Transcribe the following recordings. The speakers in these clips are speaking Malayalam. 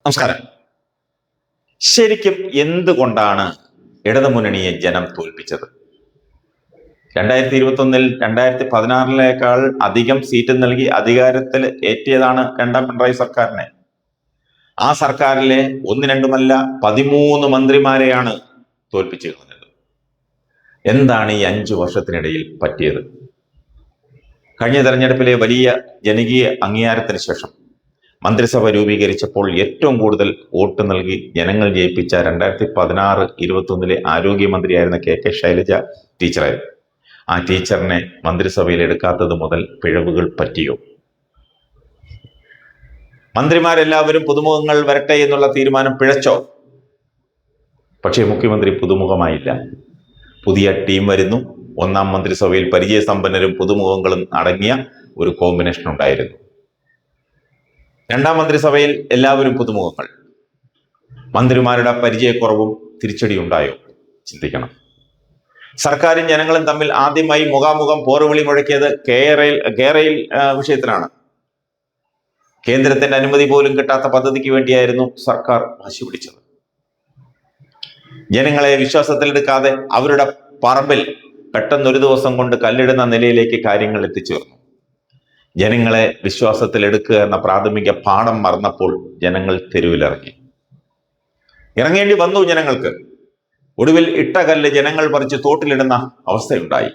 നമസ്കാരം. ശരിക്കും എന്തുകൊണ്ടാണ് ഇടതുമുന്നണിയെ ജനം തോൽപ്പിച്ചത്? 2021 2016 അധികം സീറ്റ് നൽകി അധികാരത്തിൽ ഏറ്റിയതാണ് രണ്ടാം പിണറായി സർക്കാരിനെ. ആ സർക്കാരിലെ ഒന്ന് രണ്ടുമല്ല 13 മന്ത്രിമാരെയാണ് തോൽപ്പിച്ചിരുന്നത്. എന്താണ് ഈ 5 വർഷത്തിനിടയിൽ പറ്റിയത്? കഴിഞ്ഞ തെരഞ്ഞെടുപ്പിലെ വലിയ ജനകീയ അംഗീകാരത്തിന് ശേഷം മന്ത്രിസഭ രൂപീകരിച്ചപ്പോൾ ഏറ്റവും കൂടുതൽ വോട്ട് നൽകി ജനങ്ങൾ ജയിപ്പിച്ച 2016-21 ആരോഗ്യമന്ത്രിയായിരുന്ന KK ശൈലജ ടീച്ചറായിരുന്നു. ആ ടീച്ചറിനെ മന്ത്രിസഭയിൽ എടുക്കാത്തത് മുതൽ പിഴവുകൾ പറ്റിയോ? മന്ത്രിമാരെല്ലാവരും പുതുമുഖങ്ങൾ വരട്ടെ എന്നുള്ള തീരുമാനം പിഴച്ചോ? പക്ഷേ മുഖ്യമന്ത്രി പുതുമുഖമായില്ല. പുതിയ ടീം വരുന്നു. ഒന്നാം മന്ത്രിസഭയിൽ പരിചയസമ്പന്നരും പുതുമുഖങ്ങളും അടങ്ങിയ ഒരു കോമ്പിനേഷൻ ഉണ്ടായിരുന്നു. രണ്ടാം മന്ത്രിസഭയിൽ എല്ലാവരും പുതുമുഖങ്ങൾ. മന്ത്രിമാരുടെ പരിചയക്കുറവും തിരിച്ചടി ഉണ്ടായോ? ചിന്തിക്കണം. സർക്കാരും ജനങ്ങളും തമ്മിൽ ആദ്യമായി മുഖാമുഖം പോർവിളി മുഴക്കിയത് കേരയിൽ വിഷയത്തിലാണ്. കേന്ദ്രത്തിന്റെ അനുമതി പോലും കിട്ടാത്ത പദ്ധതിക്ക് വേണ്ടിയായിരുന്നു സർക്കാർ വാശി പിടിച്ചത്. ജനങ്ങളെ വിശ്വാസത്തിലെടുക്കാതെ അവരുടെ പറമ്പിൽ പെട്ടെന്നൊരു ദിവസം കൊണ്ട് കല്ലിടുന്ന നിലയിലേക്ക് കാര്യങ്ങൾ എത്തിച്ചേർന്നു. ജനങ്ങളെ വിശ്വാസത്തിലെടുക്കുക എന്ന പ്രാഥമിക പാഠം മറന്നപ്പോൾ ജനങ്ങൾ തെരുവിലിറങ്ങി. ഇറങ്ങേണ്ടി വന്നു ജനങ്ങൾക്ക്. ഒടുവിൽ ഇട്ട കല്ല് ജനങ്ങൾ പറിച്ച് തോട്ടിലിടുന്ന അവസ്ഥയുണ്ടായി.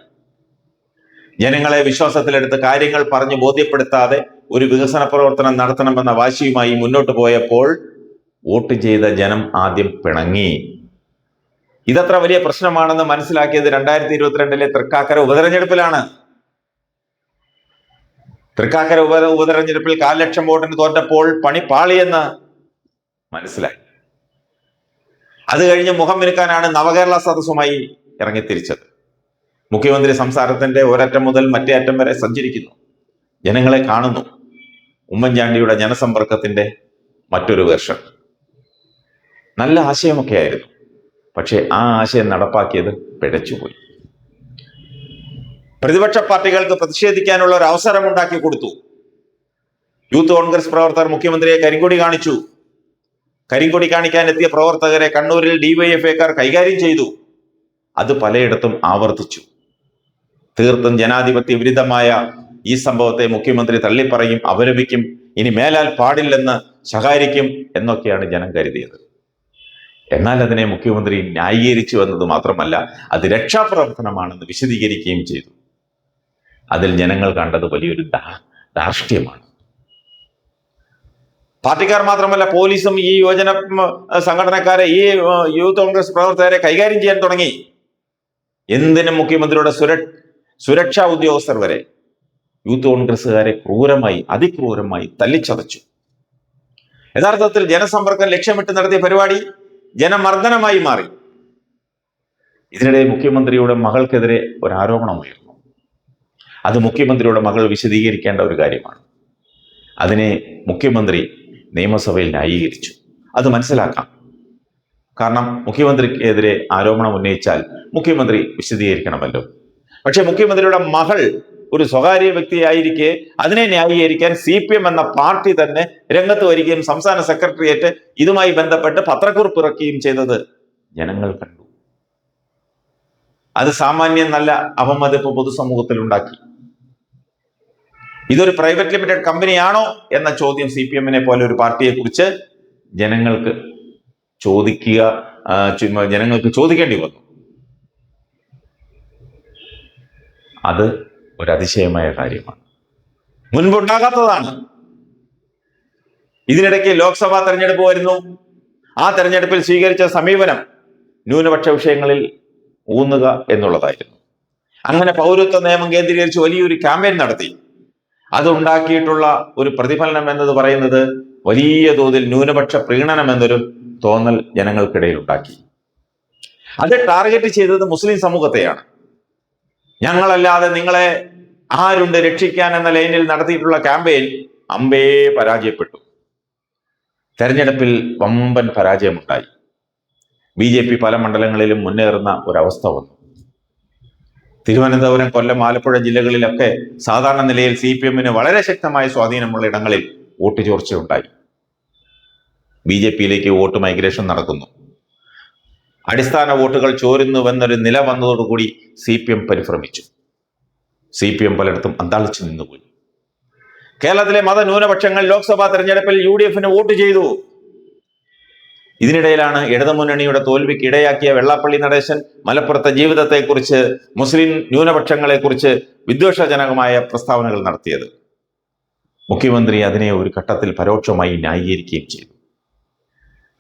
ജനങ്ങളെ വിശ്വാസത്തിലെടുത്ത് കാര്യങ്ങൾ പറഞ്ഞ് ബോധ്യപ്പെടുത്താതെ ഒരു വികസന പ്രവർത്തനം നടത്തണമെന്ന വാശിയുമായി മുന്നോട്ട് പോയപ്പോൾ വോട്ട് ചെയ്ത ജനം ആദ്യം പിണങ്ങി. ഇതത്ര വലിയ പ്രശ്നമാണെന്ന് മനസ്സിലാക്കിയത് 2022 തൃക്കാക്കര ഉപതെരഞ്ഞെടുപ്പിലാണ്. തൃക്കാക്കര ഉപതെരഞ്ഞെടുപ്പിൽ 1,00,000 വോട്ടിന് തോറ്റപ്പോൾ പണി പാളിയെന്ന് മനസ്സിലായി. അത് കഴിഞ്ഞ് മുഖം മിനുക്കാനാണ് നവകേരള സദസ്സുമായി ഇറങ്ങിത്തിരിച്ചത്. മുഖ്യമന്ത്രി സംസാരത്തിന്റെ ഒരറ്റം മുതൽ മറ്റേ അറ്റം വരെ സഞ്ചരിക്കുന്നു. ജനങ്ങളെ കാണുന്നു. ഉമ്മൻചാണ്ടിയുടെ ജനസമ്പർക്കത്തിന്റെ മറ്റൊരു വേർഷൻ. നല്ല ആശയമൊക്കെ ആയിരുന്നു. പക്ഷെ ആ ആശയം നടപ്പാക്കിയത് പിഴച്ചുപോയി. പ്രതിപക്ഷ പാർട്ടികൾക്ക് പ്രതിഷേധിക്കാനുള്ള ഒരു അവസരം ഉണ്ടാക്കി കൊടുത്തു. യൂത്ത് കോൺഗ്രസ് പ്രവർത്തകർ മുഖ്യമന്ത്രിയെ കരിങ്കൊടി കാണിച്ചു. കരിങ്കൊടി കാണിക്കാൻ എത്തിയ പ്രവർത്തകരെ കണ്ണൂരിൽ DYFIക്കാർ കൈകാര്യം ചെയ്തു. അത് പലയിടത്തും ആവർത്തിച്ചു. തീർത്തും ജനാധിപത്യ വിരുദ്ധമായ ഈ സംഭവത്തെ മുഖ്യമന്ത്രി തള്ളിപ്പറയും, അപലപിക്കും, ഇനി മേലാൽ പാടില്ലെന്ന് ശകാരിക്കും എന്നൊക്കെയാണ് ജനം കരുതിയത്. എന്നാൽ അതിനെ മുഖ്യമന്ത്രി ന്യായീകരിച്ചു എന്നത് മാത്രമല്ല, അത് രക്ഷാപ്രവർത്തനമാണെന്ന് വിശദീകരിക്കുകയും ചെയ്തു. അതിൽ ജനങ്ങൾ കണ്ടത് വലിയൊരു ധാർഷ്ട്യമാണ്. പാർട്ടിക്കാർ മാത്രമല്ല, പോലീസും ഈ യുവജന സംഘടനക്കാരെ, ഈ യൂത്ത് കോൺഗ്രസ് പ്രവർത്തകരെ കൈകാര്യം ചെയ്യാൻ തുടങ്ങി. എന്തിനും മുഖ്യമന്ത്രിയുടെ സുരക്ഷാ ഉദ്യോഗസ്ഥർ വരെ യൂത്ത് കോൺഗ്രസുകാരെ അതിക്രൂരമായി തല്ലിച്ചതച്ചു. യഥാർത്ഥത്തിൽ ജനസമ്പർക്കം ലക്ഷ്യമിട്ട് നടത്തിയ പരിപാടി ജനമർദ്ദനമായി മാറി. ഇതിനിടെ മുഖ്യമന്ത്രിയുടെ മകൾക്കെതിരെ ഒരു ആരോപണമുയർന്നു. അത് മുഖ്യമന്ത്രിയുടെ മകൾ വിശദീകരിക്കേണ്ട ഒരു കാര്യമാണ്. അതിനെ മുഖ്യമന്ത്രി നിയമസഭയിൽ ന്യായീകരിച്ചു. അത് മനസ്സിലാക്കാം. കാരണം മുഖ്യമന്ത്രിക്കെതിരെ ആരോപണം ഉന്നയിച്ചാൽ മുഖ്യമന്ത്രി വിശദീകരിക്കണമല്ലോ. പക്ഷെ മുഖ്യമന്ത്രിയുടെ മകൾ ഒരു സ്വകാര്യ വ്യക്തിയായിരിക്കെ അതിനെ ന്യായീകരിക്കാൻ CPM എന്ന പാർട്ടി തന്നെ രംഗത്ത് വരികയും സംസ്ഥാന സെക്രട്ടേറിയറ്റ് ഇതുമായി ബന്ധപ്പെട്ട് പത്രക്കുറിപ്പ് ഇറക്കുകയും ചെയ്തത് ജനങ്ങൾ കണ്ടു. അത് സാമാന്യം നല്ല അവമതിപ്പ് പൊതുസമൂഹത്തിൽ ഉണ്ടാക്കി. ഇതൊരു പ്രൈവറ്റ് ലിമിറ്റഡ് കമ്പനിയാണോ എന്ന ചോദ്യം CPM പോലെ ഒരു പാർട്ടിയെ കുറിച്ച് ജനങ്ങൾക്ക് ചോദിക്കേണ്ടി വന്നു. അത് ഒരു അതിശയമായ കാര്യമാണ്. മുൻപുണ്ടാകാത്തതാണ്. ഇതിനിടയ്ക്ക് ലോക്സഭാ തെരഞ്ഞെടുപ്പ് വരുന്നു. ആ തെരഞ്ഞെടുപ്പിൽ സ്വീകരിച്ച സമീപനം ന്യൂനപക്ഷ വിഷയങ്ങളിൽ ഊന്നുക എന്നുള്ളതായിരുന്നു. അങ്ങനെ പൗരത്വ നിയമം കേന്ദ്രീകരിച്ച് വലിയൊരു ക്യാമ്പയിൻ നടത്തി. അതുണ്ടാക്കിയിട്ടുള്ള ഒരു പ്രതിഫലനം എന്നത് പറയുന്നത് വലിയ തോതിൽ ന്യൂനപക്ഷ പ്രീണനം എന്നൊരു തോന്നൽ ജനങ്ങൾക്കിടയിൽ ഉണ്ടാക്കി. അത് ടാർഗറ്റ് ചെയ്തത് മുസ്ലിം സമൂഹത്തെയാണ്. ഞങ്ങളല്ലാതെ നിങ്ങളെ ആരുണ്ട് രക്ഷിക്കാൻ എന്ന ലൈനിൽ നടത്തിയിട്ടുള്ള ക്യാമ്പയിൻ അമ്പേ പരാജയപ്പെട്ടു. തെരഞ്ഞെടുപ്പിൽ വമ്പൻ പരാജയമുണ്ടായി. BJP പല മണ്ഡലങ്ങളിലും മുന്നേറുന്ന ഒരവസ്ഥ വന്നു. തിരുവനന്തപുരം, കൊല്ലം, ആലപ്പുഴ ജില്ലകളിലൊക്കെ സാധാരണ നിലയിൽ CPM വളരെ ശക്തമായ സ്വാധീനമുള്ള ഇടങ്ങളിൽ വോട്ട് ചോർച്ചയുണ്ടായി. BJP-യിലേക്ക് വോട്ട് മൈഗ്രേഷൻ നടക്കുന്നു. അടിസ്ഥാന വോട്ടുകൾ ചോരുന്നുവെന്നൊരു നില വന്നതോടുകൂടി CPM പരിഭ്രമിച്ചു. CPM പലയിടത്തും അന്താളിച്ചു നിന്നുപോയി. കേരളത്തിലെ മതന്യൂനപക്ഷങ്ങൾ ലോക്സഭാ തെരഞ്ഞെടുപ്പിൽ UDF-ന് വോട്ട് ചെയ്തു. ഇതിനിടയിലാണ് ഇടതുമുന്നണിയുടെ തോൽവിക്ക് ഇടയാക്കിയ വെള്ളാപ്പള്ളി നടേശൻ മലപ്പുറത്തെ ജീവിതത്തെക്കുറിച്ച്, മുസ്ലിം ന്യൂനപക്ഷങ്ങളെക്കുറിച്ച് വിദ്വേഷജനകമായ പ്രസ്താവനകൾ നടത്തിയത്. മുഖ്യമന്ത്രി അതിനെ ഒരു ഘട്ടത്തിൽ പരോക്ഷമായി ന്യായീകരിക്കുകയും ചെയ്തു.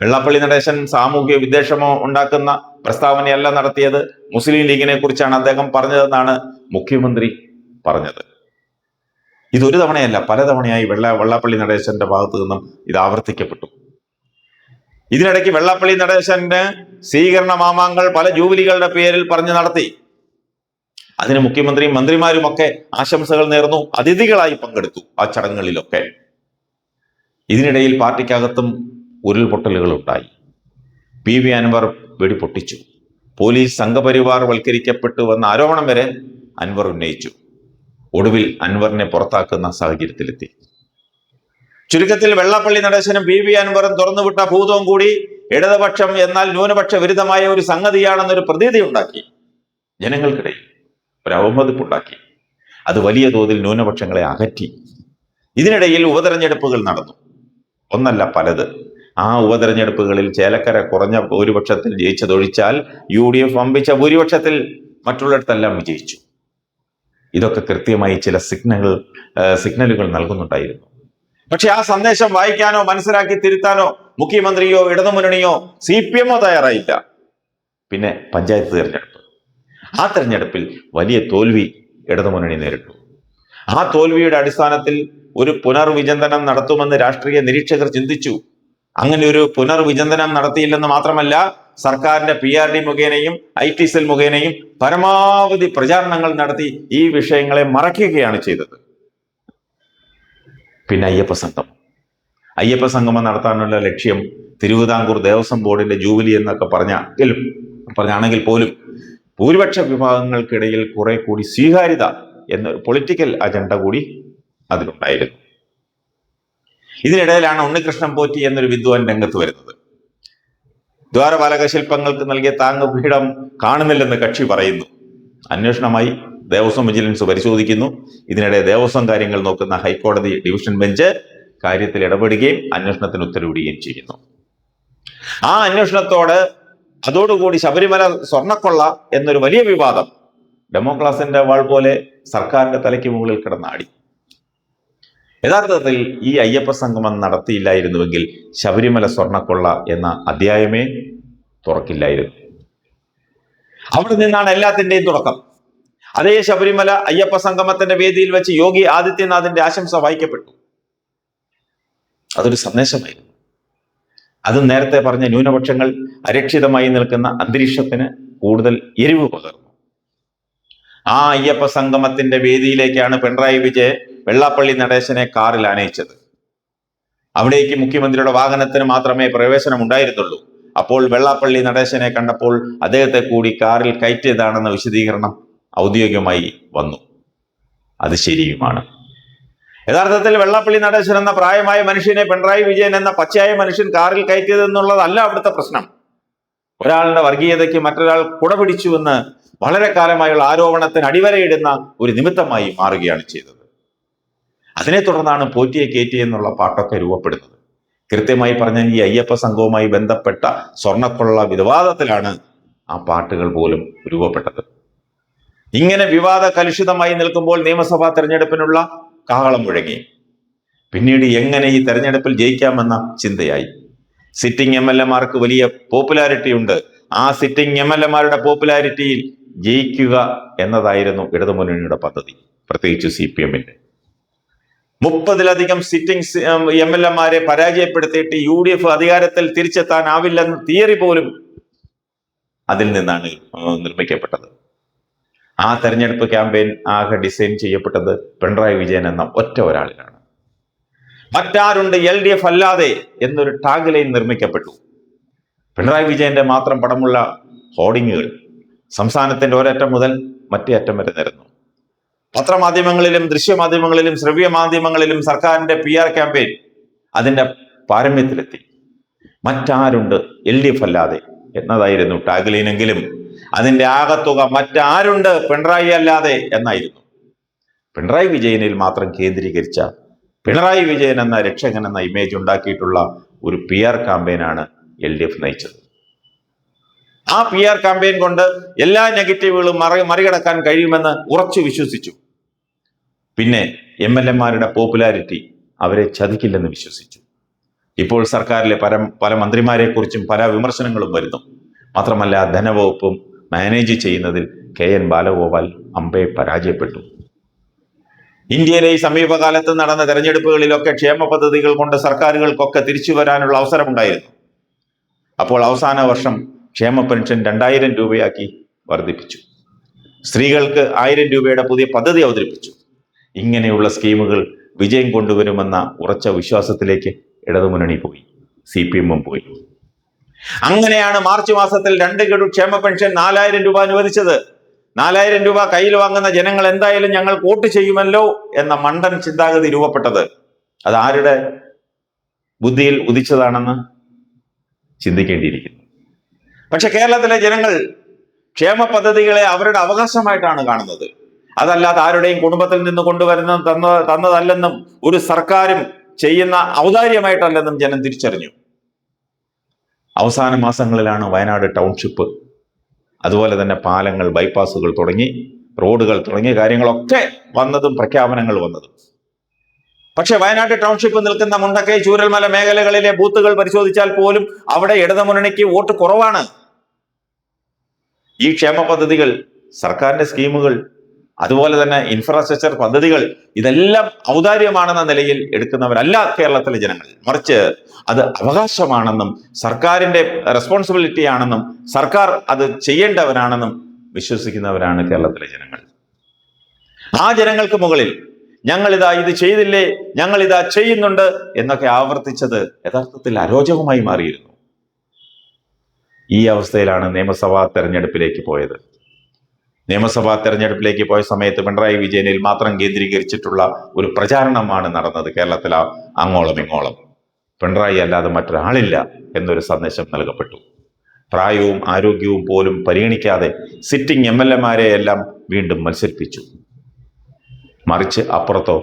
വെള്ളാപ്പള്ളി നടേശൻ സാമൂഹ്യ വിദ്വേഷമോ ഉണ്ടാക്കുന്ന പ്രസ്താവനയല്ല നടത്തിയത്, മുസ്ലിം ലീഗിനെ കുറിച്ചാണ് അദ്ദേഹം പറഞ്ഞതെന്നാണ് മുഖ്യമന്ത്രി പറഞ്ഞത്. ഇതൊരു തവണയല്ല, പലതവണയായി വെള്ളാപ്പള്ളി നടേശന്റെ ഭാഗത്തു നിന്നും ഇത് ആവർത്തിക്കപ്പെട്ടു. ഇതിനിടയ്ക്ക് വെള്ളാപ്പള്ളി നടേശന് സ്വീകരണ മാമാങ്കൾ പല ജൂബിലികളുടെ പേരിൽ പറഞ്ഞു നടത്തി. അതിന് മുഖ്യമന്ത്രിയും മന്ത്രിമാരുമൊക്കെ ആശംസകൾ നേർന്നു, അതിഥികളായി പങ്കെടുത്തു ആ ചടങ്ങുകളിലൊക്കെ. ഇതിനിടയിൽ പാർട്ടിക്കകത്തും ഉരുൾപൊട്ടലുകൾ ഉണ്ടായി. PV അൻവർ വെടിപൊട്ടിച്ചു. പോലീസ് സംഘപരിവാർ വൽക്കരിക്കപ്പെട്ടുവെന്ന ആരോപണം വരെ അൻവർ ഉന്നയിച്ചു. ഒടുവിൽ അൻവറിനെ പുറത്താക്കുന്ന സാഹചര്യത്തിലെത്തി. ചുരുക്കത്തിൽ വെള്ളാപ്പള്ളി നടേശനും PV അൻവറും തുറന്നുവിട്ട ഭൂതവും കൂടി ഇടതുപക്ഷം എന്നാൽ ന്യൂനപക്ഷ വിരുദ്ധമായ ഒരു സംഗതിയാണെന്നൊരു പ്രതീതി ഉണ്ടാക്കി. ജനങ്ങൾക്കിടയിൽ ഒരു അവമതിപ്പുണ്ടാക്കി. അത് വലിയ തോതിൽ ന്യൂനപക്ഷങ്ങളെ അകറ്റി. ഇതിനിടയിൽ ഉപതെരഞ്ഞെടുപ്പുകൾ നടന്നു, ഒന്നല്ല പലത്. ആ ഉപതെരഞ്ഞെടുപ്പുകളിൽ ചേലക്കര കുറഞ്ഞ ഭൂരിപക്ഷത്തിൽ ജയിച്ചതൊഴിച്ചാൽ UDF വമ്പിച്ച ഭൂരിപക്ഷത്തിൽ മറ്റുള്ളിടത്തെല്ലാം വിജയിച്ചു. ഇതൊക്കെ കൃത്യമായി ചില സിഗ്നലുകൾ നൽകുന്നുണ്ടായിരുന്നു. പക്ഷെ ആ സന്ദേശം വായിക്കാനോ മനസ്സിലാക്കി തിരുത്താനോ മുഖ്യമന്ത്രിയോ ഇടതുമുന്നണിയോ CPM-ഓ തയ്യാറായില്ല. പിന്നെ പഞ്ചായത്ത് തെരഞ്ഞെടുപ്പ്. ആ തെരഞ്ഞെടുപ്പിൽ വലിയ തോൽവി ഇടതുമുന്നണി നേരിട്ടു. ആ തോൽവിയുടെ അടിസ്ഥാനത്തിൽ ഒരു പുനർവിചിന്തനം നടത്തുമെന്ന് രാഷ്ട്രീയ നിരീക്ഷകർ ചിന്തിച്ചു. അങ്ങനെ ഒരു പുനർവിചിന്തനം നടത്തിയില്ലെന്ന് മാത്രമല്ല, സർക്കാരിന്റെ PRD മുഖേനയും IT സെൽ മുഖേനയും പരമാവധി പ്രചാരണങ്ങൾ നടത്തി ഈ വിഷയങ്ങളെ മറയ്ക്കുകയാണ് ചെയ്തത്. പിന്നെ അയ്യപ്പ സംഗമം നടത്താനുള്ള ലക്ഷ്യം തിരുവിതാംകൂർ ദേവസ്വം ബോർഡിന്റെ ജൂബിലി എന്നൊക്കെ പറഞ്ഞാണെങ്കിൽ പോലും ഭൂരിപക്ഷ വിഭാഗങ്ങൾക്കിടയിൽ കുറെ കൂടി സ്വീകാര്യത എന്നൊരു പൊളിറ്റിക്കൽ അജണ്ട കൂടി അതിലുണ്ടായിരുന്നു. ഇതിനിടയിലാണ് ഉണ്ണികൃഷ്ണൻ പോറ്റി എന്നൊരു വിദ്വാൻ രംഗത്ത് വരുന്നത്. ദ്വാരപാലക ശില്പങ്ങൾക്ക് നൽകിയ താങ്ങുപീഠം കാണുന്നില്ലെന്ന് കക്ഷി പറയുന്നു. അന്വേഷണമായി ദേവസ്വം വിജിലൻസ് പരിശോധിക്കുന്നു. ഇതിനിടെ ദേവസ്വം കാര്യങ്ങൾ നോക്കുന്ന ഹൈക്കോടതി ഡിവിഷൻ ബെഞ്ച് കാര്യത്തിൽ ഇടപെടുകയും അന്വേഷണത്തിന് ഉത്തരവിടുകയും ചെയ്യുന്നു. ആ അതോടുകൂടി ശബരിമല സ്വർണ്ണക്കൊള്ള എന്നൊരു വലിയ വിവാദം ഡെമോക്രാസിന്റെ വാൾ പോലെ സർക്കാരിന്റെ തലയ്ക്ക് മുകളിൽ കിടന്നാടി. യഥാർത്ഥത്തിൽ ഈ അയ്യപ്പ സംഗമം നടത്തിയില്ലായിരുന്നുവെങ്കിൽ ശബരിമല സ്വർണ്ണക്കൊള്ള എന്ന അധ്യായമേ തുറക്കില്ലായിരുന്നു. അവിടെ നിന്നാണ് എല്ലാത്തിന്റെയും തുടക്കം. അതേ ശബരിമല അയ്യപ്പ സംഗമത്തിന്റെ വേദിയിൽ വെച്ച് യോഗി ആദിത്യനാഥിന്റെ ആശംസ വായിക്കപ്പെട്ടു. അതൊരു സന്ദേശമായിരുന്നു. അത് നേരത്തെ പറഞ്ഞ ന്യൂനപക്ഷങ്ങൾ അരക്ഷിതമായി നിൽക്കുന്ന അന്തരീക്ഷത്തിന് കൂടുതൽ എരിവ് പകർന്നു. ആ അയ്യപ്പ സംഗമത്തിന്റെ വേദിയിലേക്കാണ് പിണറായി വിജയൻ വെള്ളാപ്പള്ളി നടേശനെ കാറിൽ ആനയിച്ചത്. അവിടേക്ക് മുഖ്യമന്ത്രിയുടെ വാഹനത്തിന് മാത്രമേ പ്രവേശനം ഉണ്ടായിരുന്നുള്ളൂ. അപ്പോൾ വെള്ളാപ്പള്ളി നടേശനെ കണ്ടപ്പോൾ അദ്ദേഹത്തെ കൂടി കാറിൽ കയറ്റിയതാണെന്ന വിശദീകരണം ഔദ്യോഗികമായി വന്നു. അത് ശരിയുമാണ്. യഥാർത്ഥത്തിൽ വെള്ളാപ്പള്ളി നടേശൻ എന്ന പ്രായമായ മനുഷ്യനെ പിണറായി വിജയൻ എന്ന പച്ചയായ മനുഷ്യൻ കാറിൽ കയറ്റിയതെന്നുള്ളതല്ല അവിടുത്തെ പ്രശ്നം. ഒരാളുടെ വർഗീയതയ്ക്ക് മറ്റൊരാൾ കുടപിടിച്ചുവെന്ന് വളരെ കാലമായുള്ള ആരോപണത്തിന് അടിവരയിടുന്ന ഒരു നിമിത്തമായി മാറുകയാണ് ചെയ്തത്. അതിനെ തുടർന്നാണ് പോറ്റിയെ കയറ്റിയെന്നുള്ള പാട്ടൊക്കെ രൂപപ്പെടുന്നത്. കൃത്യമായി പറഞ്ഞ ഈ അയ്യപ്പ സംഘവുമായി ബന്ധപ്പെട്ട സ്വർണ്ണക്കൊള്ള വിവാദത്തിലാണ് ആ പാട്ടുകൾ പോലും രൂപപ്പെട്ടത്. ഇങ്ങനെ വിവാദ കലുഷിതമായി നിൽക്കുമ്പോൾ നിയമസഭാ തെരഞ്ഞെടുപ്പിനുള്ള കാഹളം മുഴങ്ങി. പിന്നീട് എങ്ങനെ ഈ തെരഞ്ഞെടുപ്പിൽ ജയിക്കാമെന്ന ചിന്തയായി. സിറ്റിംഗ് MLA-മാർക്ക് വലിയ പോപ്പുലാരിറ്റി ഉണ്ട്. ആ സിറ്റിംഗ് MLA-മാരുടെ പോപ്പുലാരിറ്റിയിൽ ജയിക്കുക എന്നതായിരുന്നു ഇടതുമുന്നണിയുടെ പദ്ധതി, പ്രത്യേകിച്ച് CPM-ന്റെ. 30-ലധികം സിറ്റിംഗ് MLA-മാരെ പരാജയപ്പെടുത്തിയിട്ട് UDF അധികാരത്തിൽ തിരിച്ചെത്താനാവില്ലെന്ന തിയറി പോലും അതിൽ നിന്നാണ് നിർമ്മിക്കപ്പെട്ടത്. ആ തെരഞ്ഞെടുപ്പ് ക്യാമ്പയിൻ ആകെ ഡിസൈൻ ചെയ്യപ്പെട്ടത് പിണറായി വിജയൻ എന്ന ഒറ്റ ഒരാളിലാണ്. മറ്റാരുണ്ട് LDF അല്ലാതെ എന്നൊരു ടാഗ് ലൈൻ നിർമ്മിക്കപ്പെട്ടു. പിണറായി വിജയന്റെ മാത്രം പടമുള്ള ഹോർഡിങ്ങുകൾ സംസ്ഥാനത്തിന്റെ ഒരറ്റം മുതൽ മറ്റേ അറ്റം വരെ നിരന്നു. പത്രമാധ്യമങ്ങളിലും ദൃശ്യമാധ്യമങ്ങളിലും ശ്രവ്യ മാധ്യമങ്ങളിലും സർക്കാരിന്റെ PR ക്യാമ്പയിൻ അതിന്റെ പാരമ്യത്തിലെത്തി. മറ്റാരുണ്ട് LDF അല്ലാതെ എന്നതായിരുന്നു ടാഗ്ലൈനെങ്കിലും അതിന്റെ ആകത്തുക മറ്റാരുണ്ട് പിണറായി അല്ലാതെ എന്നായിരുന്നു. പിണറായി വിജയനിൽ മാത്രം കേന്ദ്രീകരിച്ച പിണറായി വിജയൻ എന്ന രക്ഷകൻ എന്ന ഇമേജ് ഉണ്ടാക്കിയിട്ടുള്ള ഒരു PR ക്യാമ്പയിനാണ് LDF നയിച്ചത്. ആ PR ക്യാമ്പയിൻ കൊണ്ട് എല്ലാ നെഗറ്റീവുകളും മറികടക്കാൻ കഴിയുമെന്ന് ഉറച്ചു വിശ്വസിച്ചു. പിന്നെ MLA-മാരുടെ പോപ്പുലാരിറ്റി അവരെ ചതിക്കില്ലെന്ന് വിശ്വസിച്ചു. ഇപ്പോൾ സർക്കാരിലെ പല മന്ത്രിമാരെ കുറിച്ചും പല വിമർശനങ്ങളും വരുന്നു. മാത്രമല്ല ധനവകുപ്പും മാനേജ് ചെയ്യുന്നതിൽ KN ബാലഗോപാൽ അമ്പെ പരാജയപ്പെട്ടു. ഇന്ത്യയിലെ ഈ സമീപകാലത്ത് നടന്ന തെരഞ്ഞെടുപ്പുകളിലൊക്കെ ക്ഷേമ പദ്ധതികൾ കൊണ്ട് സർക്കാരുകൾക്കൊക്കെ തിരിച്ചു വരാനുള്ള അവസരമുണ്ടായിരുന്നു. അപ്പോൾ അവസാന വർഷം ക്ഷേമ പെൻഷൻ 2000 രൂപയാക്കി വർദ്ധിപ്പിച്ചു. സ്ത്രീകൾക്ക് 1000 രൂപയുടെ പുതിയ പദ്ധതി അവതരിപ്പിച്ചു. ഇങ്ങനെയുള്ള സ്കീമുകൾ വിജയം കൊണ്ടുവരുമെന്ന ഉറച്ച വിശ്വാസത്തിലേക്ക് ഇടതുമുന്നണി പോയി, CPM-ഉം പോയി. അങ്ങനെയാണ് മാർച്ച് മാസത്തിൽ 2 ഗഡു ക്ഷേമ പെൻഷൻ 4000 രൂപ അനുവദിച്ചത്. 4000 രൂപ കയ്യിൽ വാങ്ങുന്ന ജനങ്ങൾ എന്തായാലും ഞങ്ങൾ വോട്ട് ചെയ്യുമല്ലോ എന്ന മണ്ടൻ ചിന്താഗതി രൂപപ്പെട്ടത്. അത് ആരുടെ ബുദ്ധിയിൽ ഉദിച്ചതാണെന്ന് ചിന്തിക്കേണ്ടിയിരിക്കുന്നു. പക്ഷെ കേരളത്തിലെ ജനങ്ങൾ ക്ഷേമ പദ്ധതികളെ അവരുടെ അവകാശമായിട്ടാണ് കാണുന്നത്. അതല്ലാതെ ആരുടെയും കുടുംബത്തിൽ നിന്ന് തന്നതല്ലെന്നും ഒരു സർക്കാരും ചെയ്യുന്ന ഔദാര്യമായിട്ടല്ലെന്നും ജനം തിരിച്ചറിഞ്ഞു. അവസാന മാസങ്ങളിലാണ് വയനാട് ടൗൺഷിപ്പ്, അതുപോലെ തന്നെ പാലങ്ങൾ, ബൈപ്പാസുകൾ തുടങ്ങി റോഡുകൾ തുടങ്ങിയ കാര്യങ്ങളൊക്കെ വന്നതും പ്രഖ്യാപനങ്ങൾ വന്നതും. പക്ഷെ വയനാട് ടൗൺഷിപ്പ് നിൽക്കുന്ന മുണ്ടക്കൈ, ചൂരൽമല മേഖലകളിലെ ബൂത്തുകൾ പരിശോധിച്ചാൽ പോലും അവിടെ ഇടതുമുന്നണിക്ക് വോട്ട് കുറവാണ്. ഈ ക്ഷേമ പദ്ധതികൾ, സർക്കാരിന്റെ സ്കീമുകൾ, അതുപോലെ തന്നെ ഇൻഫ്രാസ്ട്രക്ചർ പദ്ധതികൾ ഇതെല്ലാം ഔദാര്യമാണെന്ന നിലയിൽ എടുക്കുന്നവരല്ല കേരളത്തിലെ ജനങ്ങൾ. മറിച്ച് അത് അവകാശമാണെന്നും സർക്കാരിന്റെ റെസ്പോൺസിബിലിറ്റി ആണെന്നും സർക്കാർ അത് ചെയ്യേണ്ടവരാണെന്നും വിശ്വസിക്കുന്നവരാണ് കേരളത്തിലെ ജനങ്ങൾ. ആ ജനങ്ങൾക്ക് മുകളിൽ ഞങ്ങളിതാ ഇത് ചെയ്തില്ലേ, ഞങ്ങളിതാ ചെയ്യുന്നുണ്ട് എന്നൊക്കെ ആവർത്തിച്ചത് യഥാർത്ഥത്തിൽ അരോചകമായി മാറിയിരുന്നു. ഈ അവസ്ഥയിലാണ് നിയമസഭാ തെരഞ്ഞെടുപ്പിലേക്ക് പോയത്. നിയമസഭാ തെരഞ്ഞെടുപ്പിലേക്ക് പോയ സമയത്ത് പിണറായി വിജയനിൽ മാത്രം കേന്ദ്രീകരിച്ചിട്ടുള്ള ഒരു പ്രചാരണമാണ് നടന്നത്. കേരളത്തിൽ അങ്ങോളം ഇങ്ങോളം പിണറായി അല്ലാതെ മറ്റൊരാളില്ല എന്നൊരു സന്ദേശം നൽകപ്പെട്ടു. പ്രായവും ആരോഗ്യവും പോലും പരിഗണിക്കാതെ സിറ്റിംഗ് MLA-മാരെ എല്ലാം വീണ്ടും മത്സരിപ്പിച്ചു. മറിച്ച് അപ്പുറത്തോ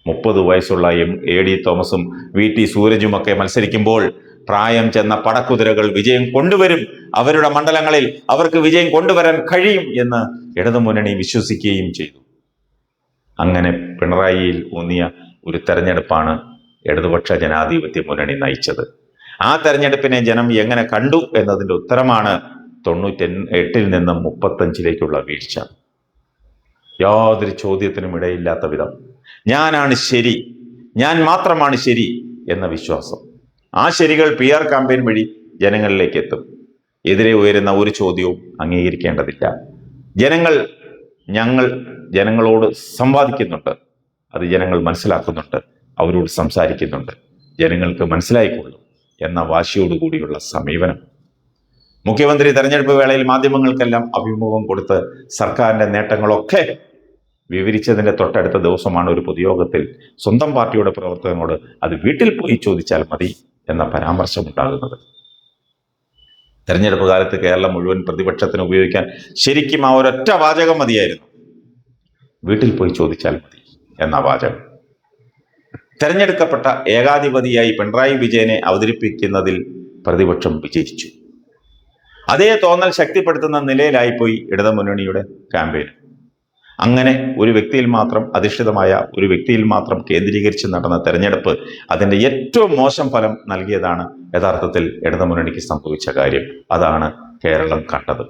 30 വയസ്സുള്ള AD തോമസും VT സൂരജുമൊക്കെ മത്സരിക്കുമ്പോൾ പ്രായം ചെന്ന പടക്കുതിരകൾ വിജയം കൊണ്ടുവരും, അവരുടെ മണ്ഡലങ്ങളിൽ അവർക്ക് വിജയം കൊണ്ടുവരാൻ കഴിയും എന്ന് ഇടതുമുന്നണി വിശ്വസിക്കുകയും ചെയ്തു. അങ്ങനെ പിണറായിയിൽ ഊന്നിയ ഒരു തെരഞ്ഞെടുപ്പാണ് ഇടതുപക്ഷ ജനാധിപത്യ മുന്നണി നയിച്ചത്. ആ തെരഞ്ഞെടുപ്പിനെ ജനം എങ്ങനെ കണ്ടു എന്നതിൻ്റെ ഉത്തരമാണ് 98-ൽ നിന്നും 35-ലേക്കുള്ള വീഴ്ച. യാതൊരു ചോദ്യത്തിനും ഇടയില്ലാത്ത വിധം ഞാനാണ് ശരി, ഞാൻ മാത്രമാണ് ശരി എന്ന വിശ്വാസം. ആ ശരികൾ PR ക്യാമ്പയിൻ വഴി ജനങ്ങളിലേക്ക് എത്തും. എതിരെ ഉയരുന്ന ഒരു ചോദ്യവും അംഗീകരിക്കേണ്ടതില്ല. ഞങ്ങൾ ജനങ്ങളോട് സംവാദിക്കുന്നുണ്ട്, അത് ജനങ്ങൾ മനസ്സിലാക്കുന്നുണ്ട്, അവരോട് സംസാരിക്കുന്നുണ്ട്, ജനങ്ങൾക്ക് മനസ്സിലായിക്കൊള്ളും എന്ന വാശിയോടുകൂടിയുള്ള സമീപനം. മുഖ്യമന്ത്രി തെരഞ്ഞെടുപ്പ് വേളയിൽ മാധ്യമങ്ങൾക്കെല്ലാം അഭിമുഖം കൊടുത്ത് സർക്കാരിന്റെ നേട്ടങ്ങളൊക്കെ വിവരിച്ചതിന്റെ തൊട്ടടുത്ത ദിവസമാണ് ഒരു പൊതുയോഗത്തിൽ സ്വന്തം പാർട്ടിയുടെ പ്രവർത്തകരോട് അത് വീട്ടിൽ പോയി ചോദിച്ചാൽ മതി എന്ന പരാമർശമുണ്ടാകുന്നത്. തെരഞ്ഞെടുപ്പ് കാലത്ത് കേരളം മുഴുവൻ പ്രതിപക്ഷത്തിന് ഉപയോഗിക്കാൻ ശരിക്കും ആ ഒരൊറ്റ വാചകം മതിയായിരുന്നു, വീട്ടിൽ പോയി ചോദിച്ചാൽ മതി എന്ന വാചകം. തെരഞ്ഞെടുക്കപ്പെട്ട ഏകാധിപതിയായി പിണറായി വിജയനെ അവതരിപ്പിക്കുന്നതിൽ പ്രതിപക്ഷം വിജയിച്ചു. അതേ തോന്നൽ ശക്തിപ്പെടുത്തുന്ന നിലയിലായിപ്പോയി ഇടതുമുന്നണിയുടെ ക്യാമ്പയിൻ. അങ്ങനെ ഒരു വ്യക്തിയിൽ മാത്രം അധിഷ്ഠിതമായ ഒരു വ്യക്തിയിൽ മാത്രം കേന്ദ്രീകരിച്ച് നടന്ന തെരഞ്ഞെടുപ്പ് അതിൻ്റെ ഏറ്റവും മോശം ഫലം നൽകിയതാണ് യഥാർത്ഥത്തിൽ ഇടതുമുന്നണിക്ക് സംഭവിച്ച കാര്യം. അതാണ് കേരളം കണ്ടത്.